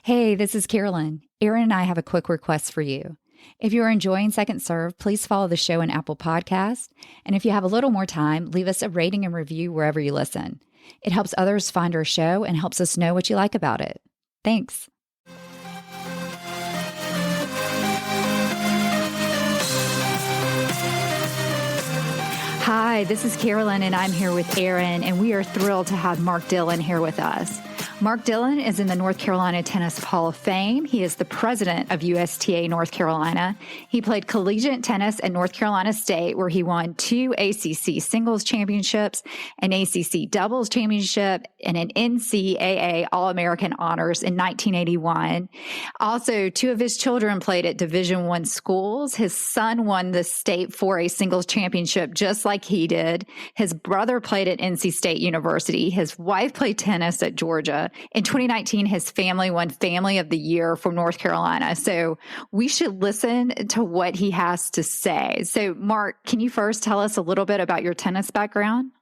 Hey, this is Carolyn. Aaron and I have a quick request for you. If you're enjoying Second Serve, please follow the show in Apple Podcasts. And if you have a little more time, leave us a rating and review wherever you listen. It helps others find our show and helps us know what you like about it. Thanks. Hi, this is Carolyn, and I'm here with Aaron, and we are thrilled to have Mark Dillon here with us. Mark Dillon is in the North Carolina Tennis Hall of Fame. He is the president of USTA North Carolina. He played collegiate tennis at North Carolina State, where he won 2 ACC singles championships, an ACC doubles championship, and an NCAA All-American honors in 1981. Also, 2 of his children played at Division I schools. His son won the state 4A singles championship just like he did. His brother played at NC State University. His wife played tennis at Georgia. In 2019, his family won Family of the Year from North Carolina. So we should listen to what he has to say. So, Mark, can you first tell us a little bit about your tennis background?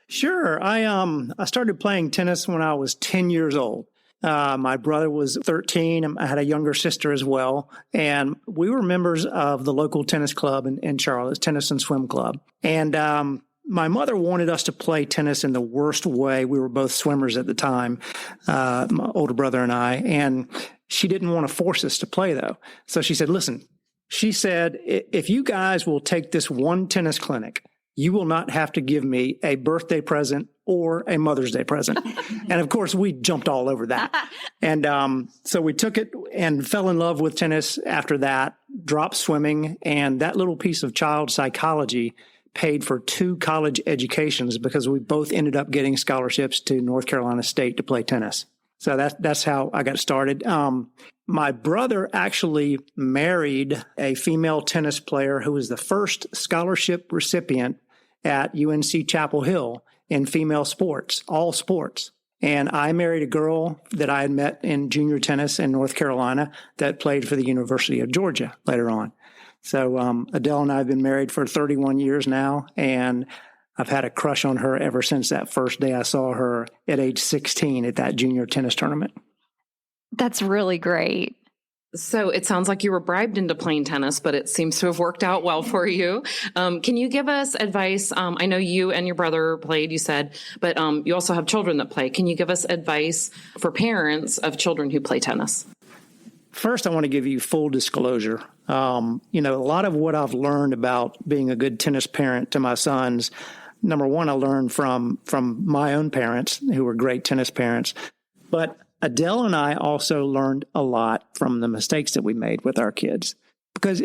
Sure. I started playing tennis when I was 10 years old. My brother was 13. I had a younger sister as well. And we were members of the local tennis club in Charlotte, Tennis and Swim Club. And my mother wanted us to play tennis in the worst way. We were both swimmers at the time, my older brother and I, and she didn't want to force us to play, though. So she said, listen, she said, if you guys will take this one tennis clinic, you will not have to give me a birthday present or a Mother's Day present. And of course, we jumped all over that. And so we took it and fell in love with tennis after that, dropped swimming, and that little piece of child psychology paid for 2 college educations because we both ended up getting scholarships to North Carolina State to play tennis. So that's how I got started. My brother actually married a female tennis player who was the first scholarship recipient at UNC Chapel Hill in female sports, all sports. And I married a girl that I had met in junior tennis in North Carolina that played for the University of Georgia later on. So Adele and I have been married for 31 years now, and I've had a crush on her ever since that first day I saw her at age 16 at that junior tennis tournament. That's really great. So it sounds like you were bribed into playing tennis, but it seems to have worked out well for you. Can you give us advice? I know you and your brother played, you said, but you also have children that play. Can you give us advice for parents of children who play tennis? First, I want to give you full disclosure. A lot of what I've learned about being a good tennis parent to my sons, number one, I learned from my own parents who were great tennis parents. But Adele and I also learned a lot from the mistakes that we made with our kids. Because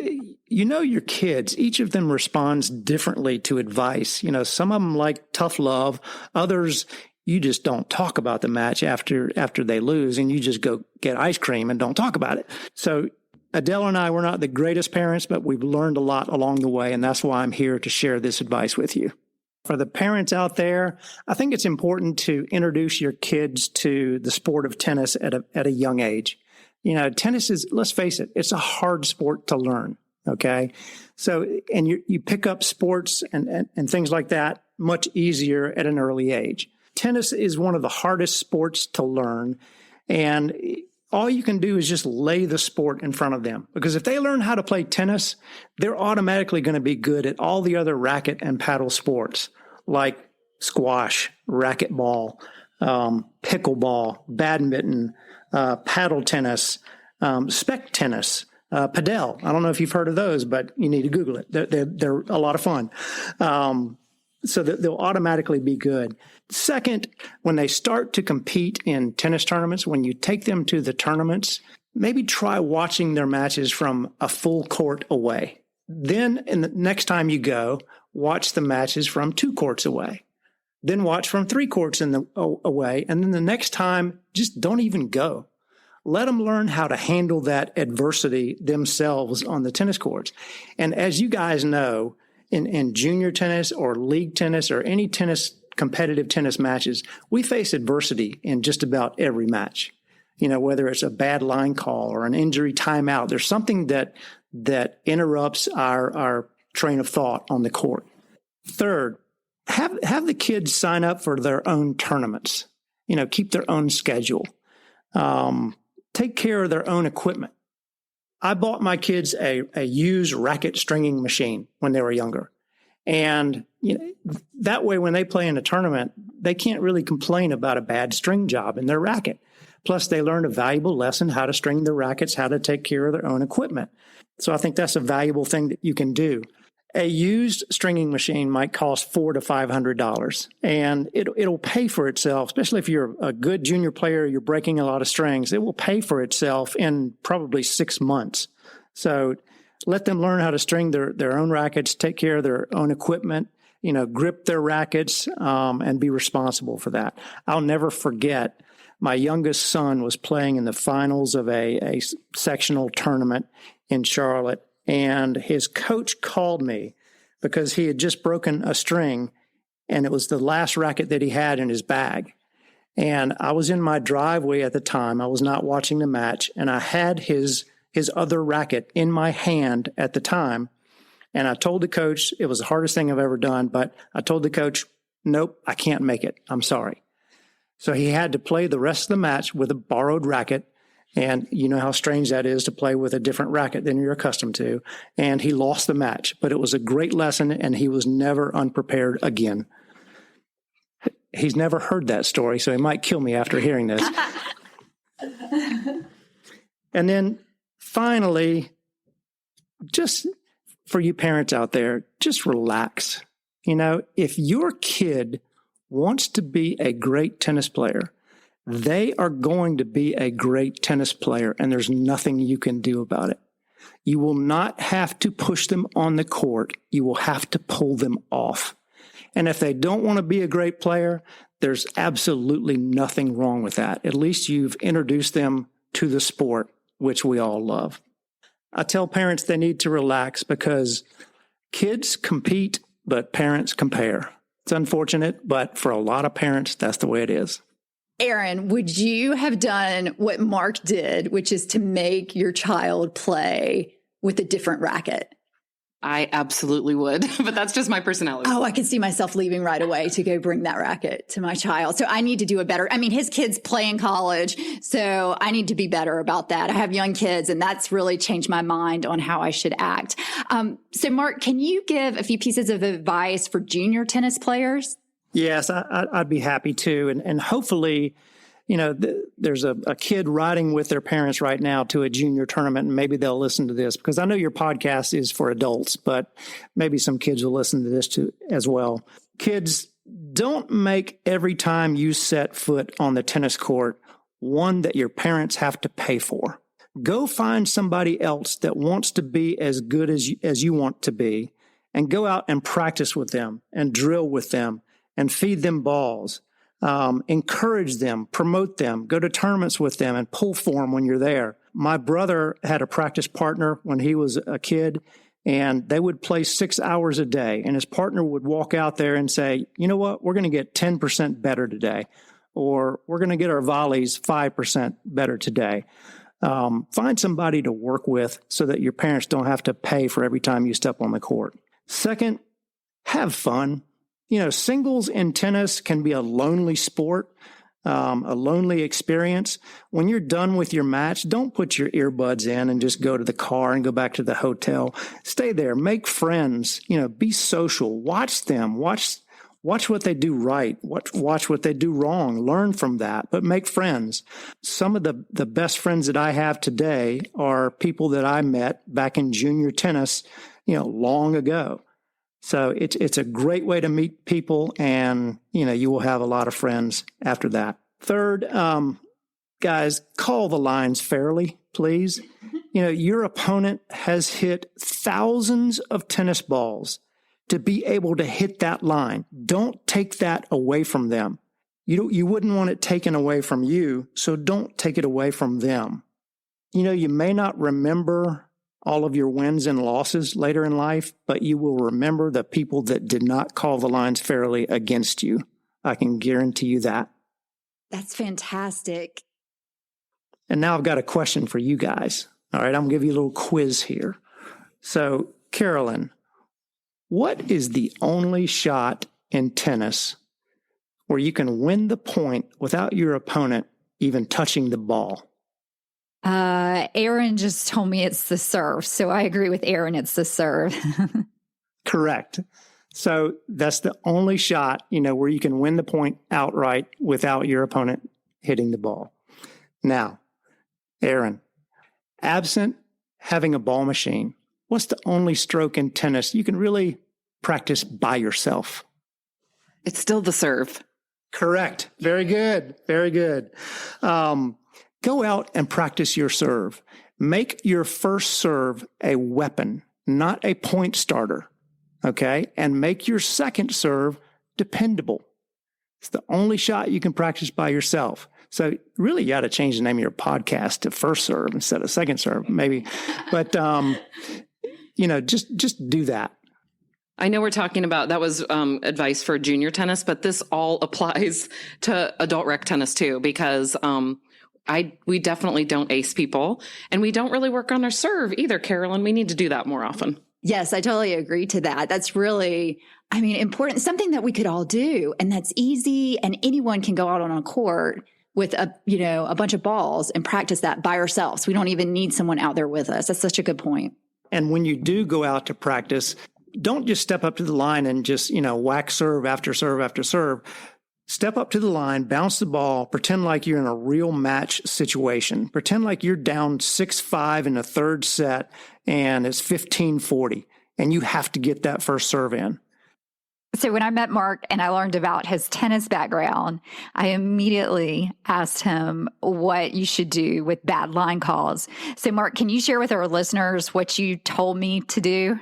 your kids, each of them responds differently to advice. Some of them like tough love. Others, you just don't talk about the match after they lose, and you just go get ice cream and don't talk about it. So Adele and I were not the greatest parents, but we've learned a lot along the way, and that's why I'm here to share this advice with you. For the parents out there, I think it's important to introduce your kids to the sport of tennis at a young age. Tennis is, let's face it, it's a hard sport to learn, okay? So, and you pick up sports and things like that much easier at an early age. Tennis is one of the hardest sports to learn, and all you can do is just lay the sport in front of them. Because if they learn how to play tennis, they're automatically going to be good at all the other racket and paddle sports like squash, racquetball, pickleball, badminton, paddle tennis, spec tennis, padel. I don't know if you've heard of those, but you need to Google it. They're a lot of fun. So that they'll automatically be good. Second, when they start to compete in tennis tournaments, when you take them to the tournaments, maybe try watching their matches from a full court away. Then, the next time you go, watch the matches from 2 courts away. Then watch from 3 courts away. And then the next time, just don't even go. Let them learn how to handle that adversity themselves on the tennis courts. And as you guys know, in junior tennis or league tennis or any competitive tennis matches, we face adversity in just about every match. Whether it's a bad line call or an injury timeout, there's something that interrupts our train of thought on the court. Third, have the kids sign up for their own tournaments. Keep their own schedule. take care of their own equipment. I bought my kids a used racket stringing machine when they were younger. And that way, when they play in a tournament, they can't really complain about a bad string job in their racket. Plus, they learn a valuable lesson, how to string their rackets, how to take care of their own equipment. So I think that's a valuable thing that you can do. A used stringing machine might cost $400 to $500, and it'll pay for itself, especially if you're a good junior player, you're breaking a lot of strings. It will pay for itself in probably 6 months. So let them learn how to string their own rackets, take care of their own equipment, grip their rackets, and be responsible for that. I'll never forget, my youngest son was playing in the finals of a sectional tournament in Charlotte, and his coach called me because he had just broken a string, and it was the last racket that he had in his bag. And I was in my driveway at the time. I was not watching the match, and I had his other racket in my hand at the time. And I told the coach, it was the hardest thing I've ever done, but I told the coach, nope, I can't make it. I'm sorry. So he had to play the rest of the match with a borrowed racket. And you know how strange that is to play with a different racket than you're accustomed to. And he lost the match, but it was a great lesson, and he was never unprepared again. He's never heard that story, so he might kill me after hearing this. And then finally, just for you parents out there, just relax. If your kid wants to be a great tennis player, they are going to be a great tennis player, and there's nothing you can do about it. You will not have to push them on the court. You will have to pull them off. And if they don't want to be a great player, there's absolutely nothing wrong with that. At least you've introduced them to the sport, which we all love. I tell parents they need to relax because kids compete, but parents compare. It's unfortunate, but for a lot of parents, that's the way it is. Aaron, would you have done what Mark did, which is to make your child play with a different racket? I absolutely would, but that's just my personality. Oh, I can see myself leaving right away to go bring that racket to my child. So I need to do a better. His kids play in college, so I need to be better about that. I have young kids, and that's really changed my mind on how I should act. So Mark, can you give a few pieces of advice for junior tennis players? Yes, I'd be happy to. And hopefully, there's a kid riding with their parents right now to a junior tournament, and maybe they'll listen to this because I know your podcast is for adults, but maybe some kids will listen to this too as well. Kids, don't make every time you set foot on the tennis court one that your parents have to pay for. Go find somebody else that wants to be as good as you want to be, and go out and practice with them and drill with them and feed them balls. Encourage them, promote them, go to tournaments with them, and pull for them when you're there. My brother had a practice partner when he was a kid, and they would play 6 hours a day. And his partner would walk out there and say, you know what, we're going to get 10% better today, or we're going to get our volleys 5% better today. Find somebody to work with so that your parents don't have to pay for every time you step on the court. Second, have fun. Singles in tennis can be a lonely sport, a lonely experience. When you're done with your match, don't put your earbuds in and just go to the car and go back to the hotel. Stay there, make friends, be social, watch them, watch what they do right, watch what they do wrong, learn from that, but make friends. Some of the best friends that I have today are people that I met back in junior tennis, long ago. So it's a great way to meet people, and, you will have a lot of friends after that. Third, guys, call the lines fairly, please. Your opponent has hit thousands of tennis balls to be able to hit that line. Don't take that away from them. You wouldn't want it taken away from you, so don't take it away from them. You may not remember all of your wins and losses later in life, but you will remember the people that did not call the lines fairly against you. I can guarantee you that. That's fantastic. And now I've got a question for you guys. All right, I'm going to give you a little quiz here. So, Carolyn, what is the only shot in tennis where you can win the point without your opponent even touching the ball? Aaron just told me it's the serve. So I agree with Aaron. It's the serve. Correct. So that's the only shot, where you can win the point outright without your opponent hitting the ball. Now, Aaron, absent having a ball machine, what's the only stroke in tennis you can really practice by yourself? It's still the serve. Correct. Very good. Very good. Go out and practice your serve. Make your first serve a weapon, not a point starter. Okay? And make your second serve dependable. It's the only shot you can practice by yourself. So really, you got to change the name of your podcast to First Serve instead of Second Serve, maybe. But, just do that. I know we're talking about, that was advice for junior tennis, but this all applies to adult rec tennis too, because we definitely don't ace people, and we don't really work on our serve either, Carolyn. We need to do that more often. Yes, I totally agree to that. That's really, important, something that we could all do, and that's easy, and anyone can go out on a court with a bunch of balls and practice that by ourselves. We don't even need someone out there with us. That's such a good point. And when you do go out to practice, don't just step up to the line and just, whack serve after serve after serve. Step up to the line, bounce the ball, pretend like you're in a real match situation. Pretend like you're down 6-5 in the third set and it's 15-40, and you have to get that first serve in. So when I met Mark and I learned about his tennis background, I immediately asked him what you should do with bad line calls. So Mark, can you share with our listeners what you told me to do?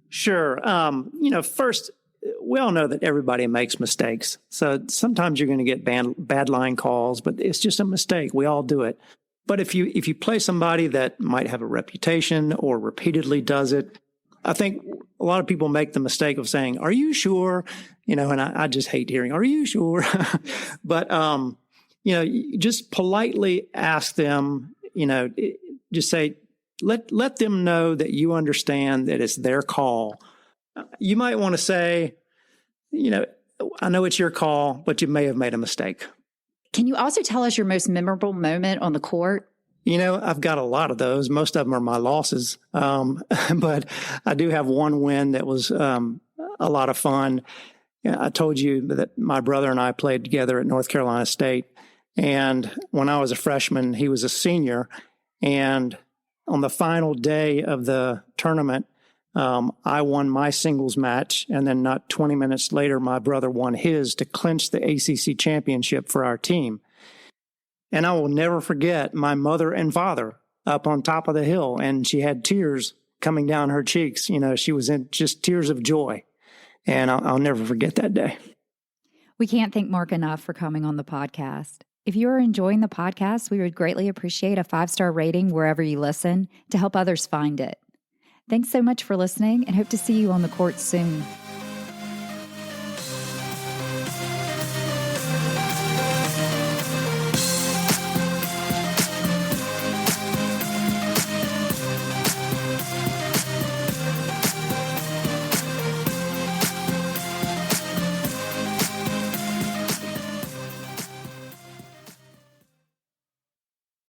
Sure. First, we all know that everybody makes mistakes. So sometimes you're going to get bad line calls, but it's just a mistake. We all do it. But if you play somebody that might have a reputation or repeatedly does it, I think a lot of people make the mistake of saying, "Are you sure?" And I just hate hearing, "Are you sure?" But, you just politely ask them, just say, let them know that you understand that it's their call. You might want to say, "I know it's your call, but you may have made a mistake." Can you also tell us your most memorable moment on the court? I've got a lot of those. Most of them are my losses. But I do have one win that was a lot of fun. I told you that my brother and I played together at North Carolina State. And when I was a freshman, he was a senior. And on the final day of the tournament, I won my singles match. And then not 20 minutes later, my brother won his to clinch the ACC championship for our team. And I will never forget my mother and father up on top of the hill, and she had tears coming down her cheeks. She was in just tears of joy. And I'll never forget that day. We can't thank Mark enough for coming on the podcast. If you are enjoying the podcast, we would greatly appreciate a 5-star rating wherever you listen to help others find it. Thanks so much for listening, and hope to see you on the court soon.